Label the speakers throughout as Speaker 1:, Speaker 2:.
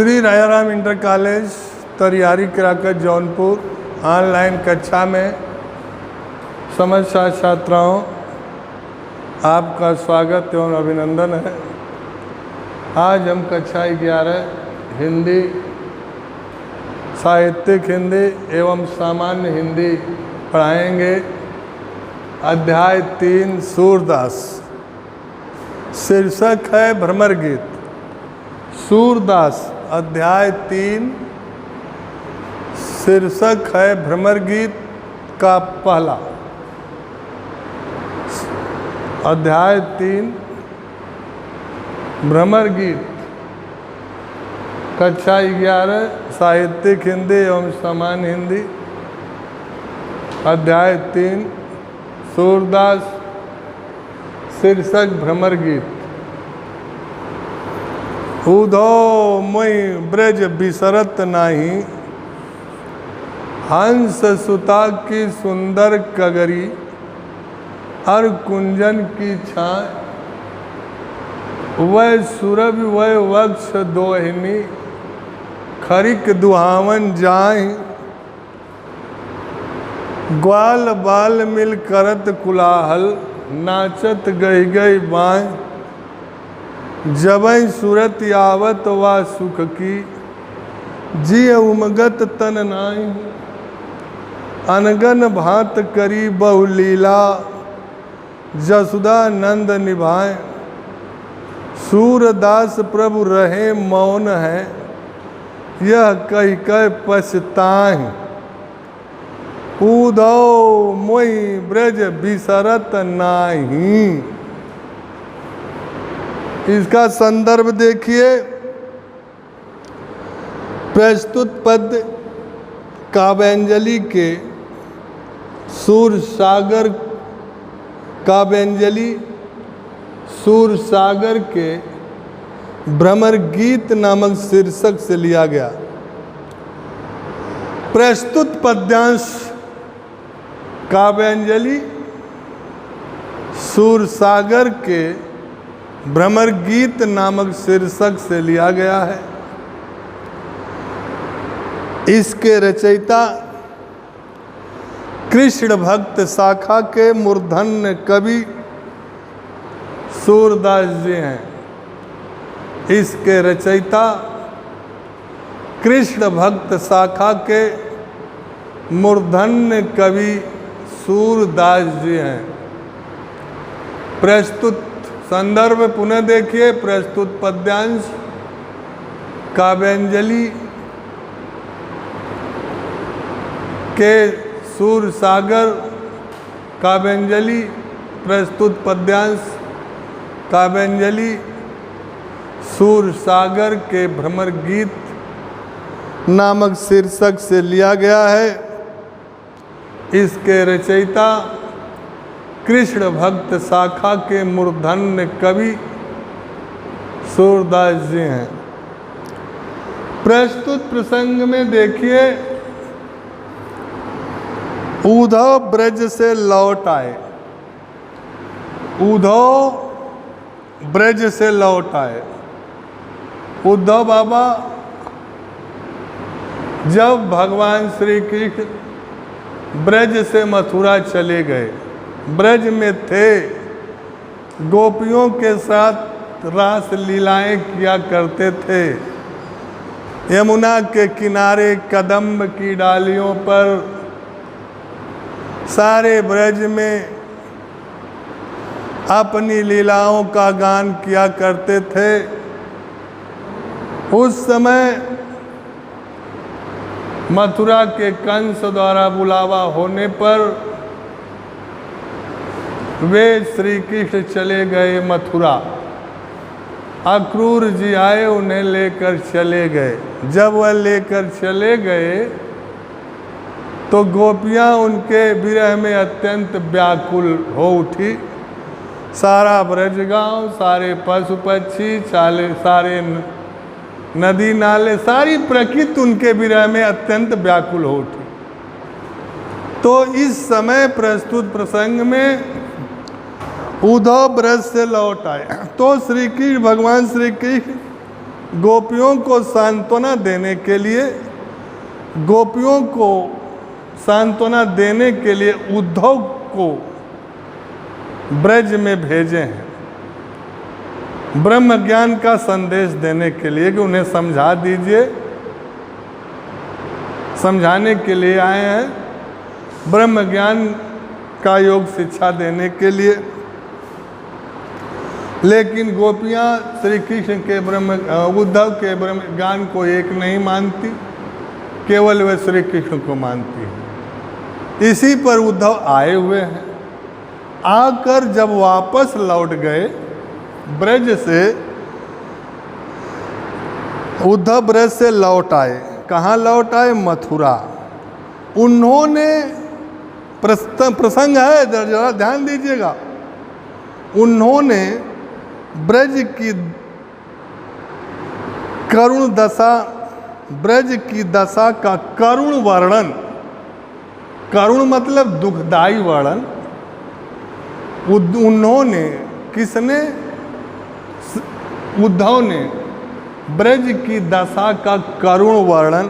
Speaker 1: Shri Rajaram inter college Tariyari Karakat Jaunpur online कक्षा में समस्त छात्र छात्राओं आपका स्वागत एवं अभिनंदन है। आज हम कक्षा 11 हिंदी, साहित्यिक हिंदी एवं सामान्य हिंदी पढ़ाएंगे। अध्याय 3 सूरदास। शीर्षक है भ्रमर गीत। सूरदास अध्याय 3 शीर्षक है भ्रमर गीत का पहला। अध्याय 3 भ्रमर गीत, कक्षा 11 साहित्यिक हिंदी एवं सामान्य हिंदी। अध्याय 3 सूरदास, शीर्षक भ्रमर गीत। उधो मोई ब्रज बिसरत नाही, हंस सुता की सुंदर कगरी, हर कुंजन की छाए, वह सुरभि वह वक्ष दोहिनी, खरिक दुहावन जाए, ग्वाल बाल मिल करत कुलाहल, नाचत गई गई बाएं, जबई सूरत आवत वा सुख की, जिय उमगत तन नाई, अनगन भात करी बहुलीला, जसुदा नंद निभाए, सूरदास प्रभु रहे मौन है, यह कह कह पछताएं, उधो मोई ब्रज बिसरत नाही। इसका संदर्भ देखिए। प्रस्तुत पद काव्यांजलि के सूरसागर, काव्यांजलि सूरसागर के भ्रमर गीत नामक शीर्षक से लिया गया। प्रस्तुत पद्यांश काव्यांजलि सूरसागर के भ्रमर गीत नामक शीर्षक से लिया गया है। इसके रचयिता कृष्ण भक्त शाखा के मूर्धन्य कवि सूरदास जी हैं। इसके रचयिता कृष्ण भक्त शाखा के मूर्धन्य कवि सूरदास जी हैं। प्रस्तुत संदर्भ पुनः देखिए। प्रस्तुत पद्यांश काव्यांजलि के सूरसागर, काव्यांजलि प्रस्तुत पद्यांश काव्यांजलि सूरसागर के भ्रमर गीत नामक शीर्षक से लिया गया है। इसके रचयिता कृष्ण भक्त शाखा के मूर्धन्य कवि सूरदास जी हैं। प्रस्तुत प्रसंग में देखिए, उद्धव ब्रज से लौट आए। उद्धव ब्रज से लौट आए। उद्धव बाबा जब भगवान श्री कृष्ण ब्रज से मथुरा चले गए, ब्रज में थे, गोपियों के साथ रास लीलाएं किया करते थे। यमुना के किनारे कदम्ब की डालियों पर सारे ब्रज में अपनी लीलाओं का गान किया करते थे। उस समय मथुरा के कंस द्वारा बुलावा होने पर वे श्री कृष्ण चले गए मथुरा। अक्रूर जी आए, उन्हें लेकर चले गए। जब वह लेकर चले गए तो गोपियाँ उनके विरह में अत्यंत व्याकुल हो उठी। सारा ब्रजगांव, सारे पशु पक्षी, सारे नदी नाले, सारी प्रकृति उनके विरह में अत्यंत व्याकुल हो उठी। तो इस समय प्रस्तुत प्रसंग में उद्धव ब्रज से लौट आए तो श्री कृष्ण, भगवान श्री कृष्ण गोपियों को सांत्वना देने के लिए, गोपियों को सांत्वना देने के लिए उद्धव को ब्रज में भेजे हैं, ब्रह्म ज्ञान का संदेश देने के लिए कि उन्हें समझा दीजिए, समझाने के लिए आए हैं, ब्रह्म ज्ञान का योग शिक्षा देने के लिए। लेकिन गोपियाँ श्री कृष्ण के उद्धव के ब्रह्म ज्ञान को एक नहीं मानती, केवल वे श्री कृष्ण को मानती हैं। इसी पर उद्धव आए हुए हैं। आकर जब वापस लौट गए ब्रज से, उद्धव ब्रज से लौट आए। कहाँ लौट आए? मथुरा। उन्होंने प्रसंग है, जरा ध्यान दीजिएगा, उन्होंने ब्रज की करुण दशा, ब्रज की दशा का करुण वर्णन, करुण मतलब दुखदाई वर्णन, उन्होंने, किसने? उद्धव ने ब्रज की दशा का करुण वर्णन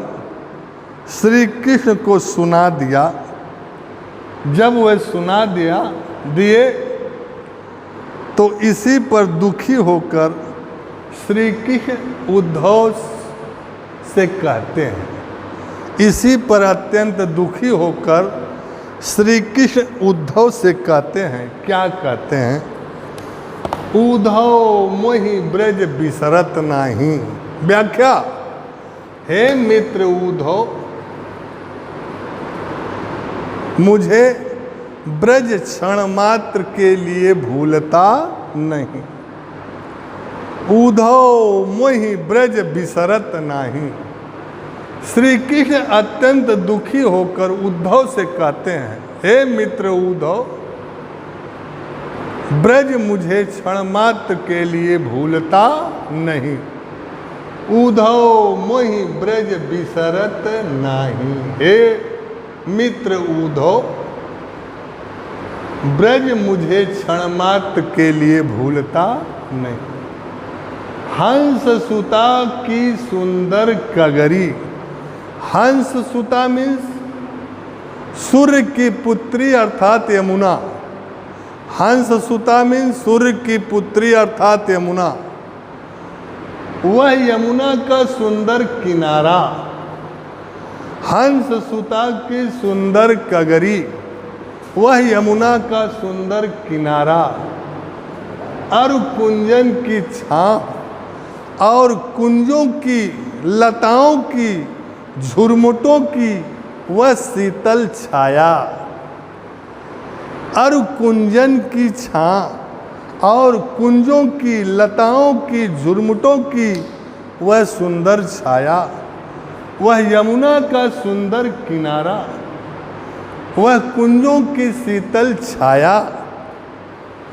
Speaker 1: श्री कृष्ण को सुना दिया। जब वह सुना दिए तो इसी पर दुखी होकर श्री कृष्ण उद्धव से कहते हैं, इसी पर अत्यंत दुखी होकर श्री कृष्ण उद्धव से कहते हैं, क्या कहते हैं? उद्धव मोहि ब्रज बिसरत नाही। व्याख्या, हे मित्र उद्धव, मुझे ब्रज क्षण मात्र के लिए भूलता नहीं। उद्धव मोहि ब्रज बिसरत नाही। श्री कृष्ण अत्यंत दुखी होकर उद्धव से कहते हैं, हे मित्र उद्धव, ब्रज मुझे क्षण मात्र के लिए भूलता नहीं। उद्धव मोहि ब्रज बिसरत नाही। हे मित्र उद्धव, ब्रज मुझे क्षण मात्र के लिए भूलता नहीं। हंस सुता की सुंदर कगरी। हंस सुता मीन्स सूर्य की पुत्री अर्थात यमुना। हंस सुता मीन्स सूर्य की पुत्री अर्थात यमुना। वह यमुना का सुंदर किनारा। हंस सुता की सुंदर कगरी, वह यमुना का सुंदर किनारा। और कुंजन की छांव और कुंजों की, लताओं की, झुरमुटों की वह शीतल छाया। और कुंजन की छां और कुंजों की, लताओं की, झुरमुटों की वह सुंदर छाया। वह यमुना का सुंदर किनारा, वह कुंजों की शीतल छाया,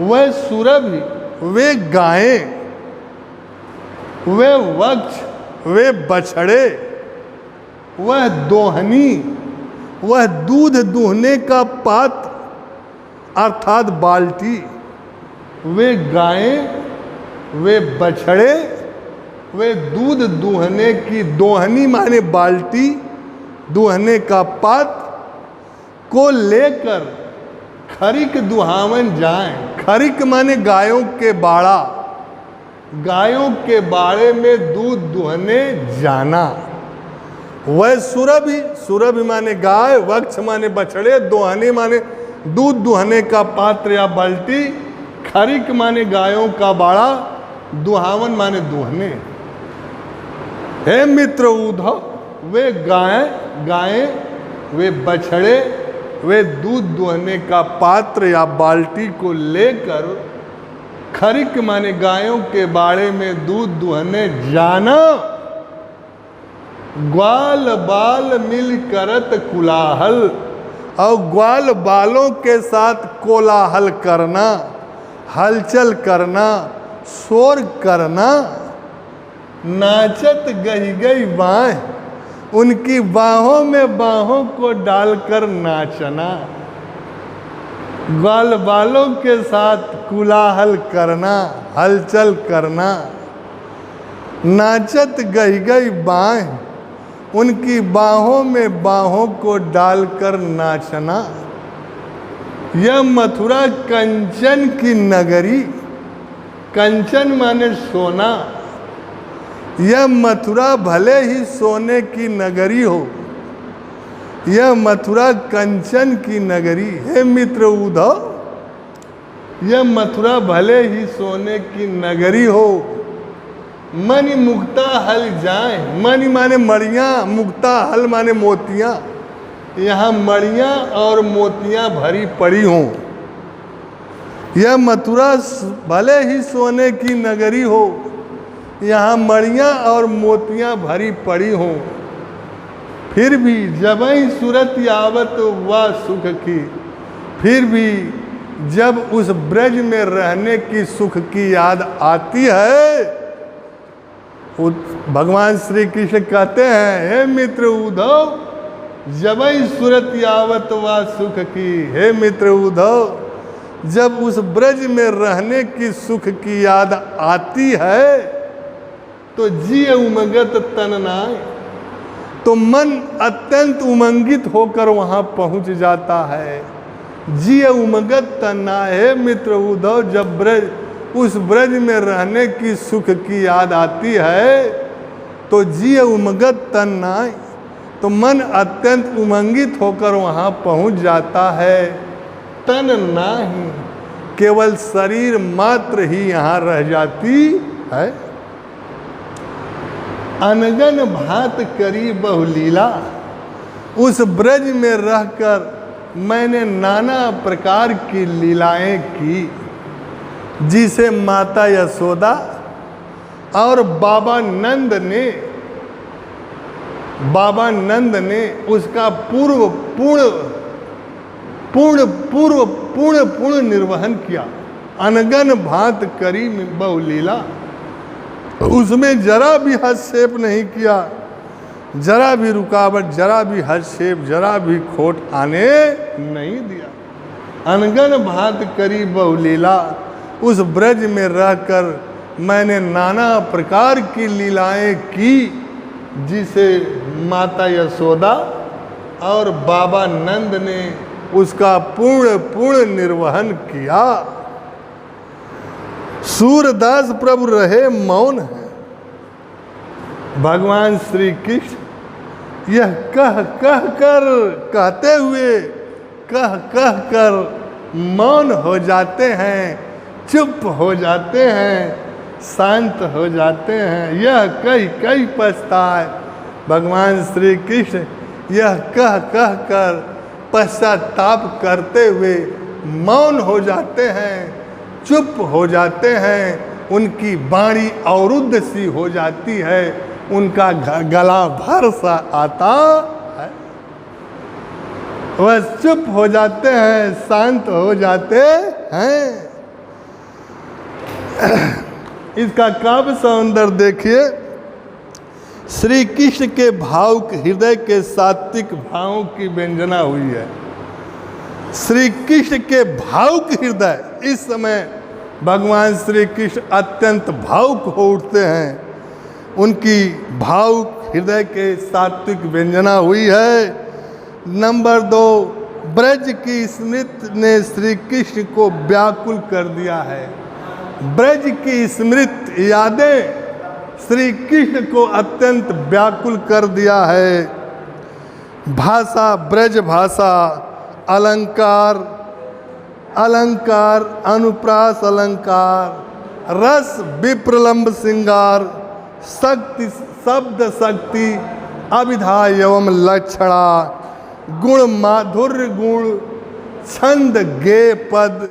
Speaker 1: वह सुरभि, वे गायें, वे वृक्ष, वे बछड़े, वह दोहनी, वह दूध दूहने का पात्र अर्थात बाल्टी, वे गायें, वे बछड़े, वे दूध दूहने की, दोहनी माने बाल्टी, दूहने का पात्र को लेकर खरिक दुहावन जाएं। खरिक माने गायों के बाड़ा, गायों के बाड़े में दूध दुहने जाना। वह सुरभि, सुरभि माने गाय, वक्ष माने बछड़े, दोहनी माने दूध दुहने का पात्र या बाल्टी, खरिक माने गायों का बाड़ा, दुहावन माने दुहने। हे मित्र उद्धव, वे गायें, वे बछड़े, वे दूध दुहने का पात्र या बाल्टी को लेकर खरिक माने गायों के बाड़े में दूध दुहने जाना। ग्वाल बाल मिल करत कुलाहल, और ग्वाल बालों के साथ कोलाहल करना, हलचल करना, शोर करना। नाचत गई गई बाहें, उनकी बाहों में बाहों को डालकर नाचना। ग्वाल बालों के साथ कोलाहल करना, हलचल करना। नाचत गई गई बाहें, उनकी बाहों में बाहों को डालकर नाचना। यह मथुरा कंचन की नगरी, कंचन माने सोना, यह मथुरा भले ही सोने की नगरी हो, यह मथुरा कंचन की नगरी है मित्र उद्धव। यह मथुरा भले ही सोने की नगरी हो, मणि मुक्ता हल जाए, मणि माने मणियाँ, मुक्ता हल माने मोतियाँ, यहाँ मणियाँ और मोतियाँ भरी पड़ी हों। यह मथुरा भले ही सोने की नगरी हो, यहाँ मणियाँ और मोतियाँ भरी पड़ी हों, फिर भी जबई सूरत आवत व सुख की, फिर भी जब उस ब्रज में रहने की सुख की याद आती है, भगवान श्री कृष्ण कहते हैं, हे मित्र उद्धव, जबई सूरत आवत व सुख की, हे मित्र उद्धव, जब उस ब्रज में रहने की सुख की याद आती है तो जी उमंगत तन नाय, तो मन अत्यंत उमंगित होकर वहाँ पहुँच जाता है। जी उमंगत तन नाय, हे मित्र उद्धव, जब ब्रज उस ब्रज में रहने की सुख की याद आती है तो जी उमंगत तन नाय, तो मन अत्यंत उमंगित होकर वहाँ पहुँच जाता है। तन नाही, केवल शरीर मात्र ही यहाँ रह जाती है। अनगन भात करी बहुलीला, उस ब्रज में रहकर मैंने नाना प्रकार की लीलाएं की, जिसे माता यशोदा और बाबा नंद ने उसका पूर्ण निर्वहन किया। अनगन भात करी बहुलीला, उसमें जरा भी हस्तक्षेप नहीं किया, जरा भी रुकावट, जरा भी हस्तक्षेप, जरा भी खोट आने नहीं दिया। अनगन भात करी बहुलीला, उस ब्रज में रहकर मैंने नाना प्रकार की लीलाएं की, जिसे माता यशोदा और बाबा नंद ने उसका पूर्ण निर्वहन किया। सूरदास प्रभु रहे मौन है। भगवान श्री कृष्ण यह कहते हुए कह कर मौन हो जाते हैं, चुप हो जाते हैं, शांत हो जाते हैं। यह कई पछताए, भगवान श्री कृष्ण यह कह कर पश्चाताप करते हुए मौन हो जाते हैं, चुप हो जाते हैं। उनकी वाणी अवरुद्ध सी हो जाती है, उनका गला भर सा आता है, वह चुप हो जाते हैं, शांत हो जाते हैं। इसका काव्य सौंदर्य देखिए। श्री कृष्ण के भावुक हृदय के सात्विक भावों की व्यंजना हुई है। श्री कृष्ण के भावुक हृदय, इस समय भगवान श्री कृष्ण अत्यंत भावुक हो उठते हैं। उनकी भावुक हृदय के सात्विक व्यंजना हुई है। नंबर 2, ब्रज की स्मृति ने श्री कृष्ण को व्याकुल कर दिया है। ब्रज की स्मृति यादें श्री कृष्ण को अत्यंत व्याकुल कर दिया है। भाषा, ब्रज भाषा, अलंकार अनुप्रास अलंकार, रस विप्रलंब श्रृंगार, शक्ति शब्द शक्ति, अभिधा एवं लक्षणा, गुण माधुर्य गुण, छंद गे पद।